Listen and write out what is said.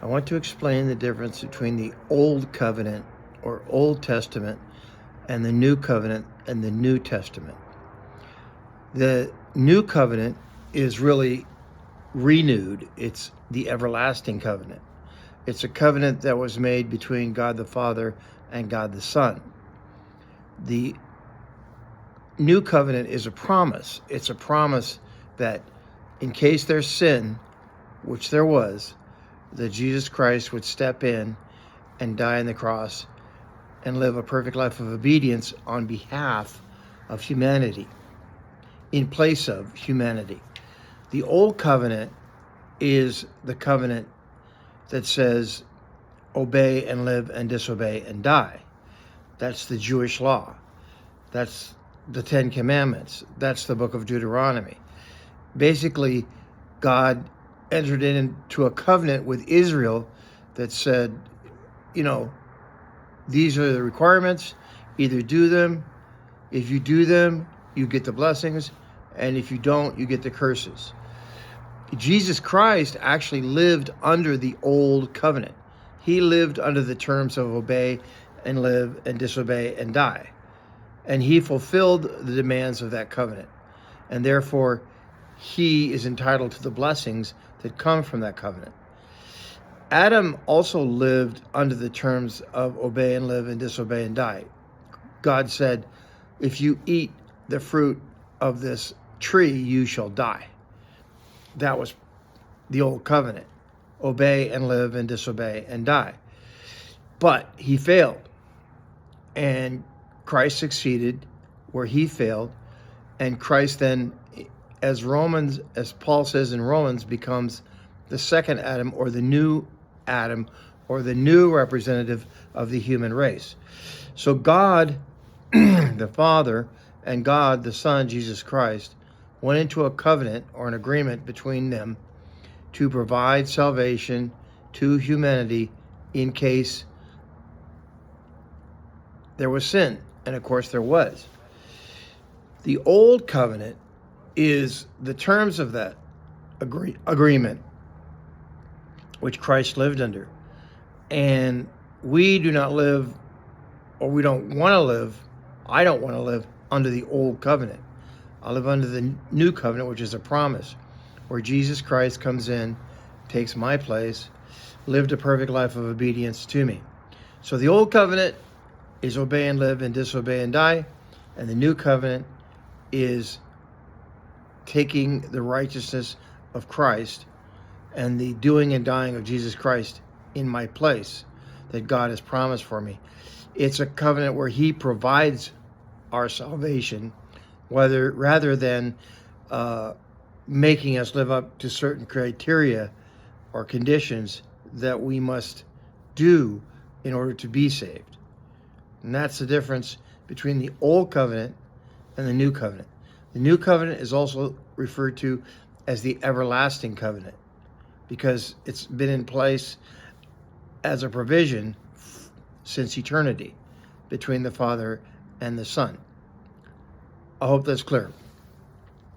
I want to explain the difference between the Old Covenant or Old Testament and the New Covenant and the New Testament. The New Covenant is really renewed. It's the everlasting covenant. It's a covenant that was made between God the Father and God the Son. The New Covenant is a promise. It's a promise that in case there's sin, which there was, that Jesus Christ would step in and die on the cross and live a perfect life of obedience on behalf of humanity, in place of humanity. The Old Covenant is the covenant that says, obey and live and disobey and die. That's the Jewish law. That's the Ten Commandments. That's the book of Deuteronomy. Basically, God entered into a covenant with Israel that said, these are the requirements. Either do them. If you do them, you get the blessings. And if you don't, you get the curses. Jesus Christ actually lived under the Old Covenant. He lived under the terms of obey and live and disobey and die. And he fulfilled the demands of that covenant. And therefore, he is entitled to the blessings that come from that covenant. Adam also lived under the terms of obey and live and disobey and die. God said, if you eat the fruit of this tree, you shall die. That was the Old Covenant. Obey and live and disobey and die. But he failed. And Christ succeeded where he failed. And Christ then, as Paul says in Romans, becomes the second Adam, or the new Adam, or the new representative of the human race. So God, the Father, and God, the Son, Jesus Christ, went into a covenant or an agreement between them to provide salvation to humanity in case there was sin. And of course there was. The Old Covenant is the terms of that agreement, which Christ lived under. And we do not live, or we don't want to live, I don't want to live under the Old Covenant. I live under the New Covenant, which is a promise, where Jesus Christ comes in, takes my place, lived a perfect life of obedience to me. So the Old Covenant is obey and live and disobey and die, and the New Covenant is taking the righteousness of Christ and the doing and dying of Jesus Christ in my place that God has promised for me. It's a covenant where he provides our salvation, rather than making us live up to certain criteria or conditions that we must do in order to be saved. And that's the difference between the Old Covenant and the New Covenant. The New Covenant is also referred to as the everlasting covenant because it's been in place as a provision since eternity between the Father and the Son. I hope that's clear.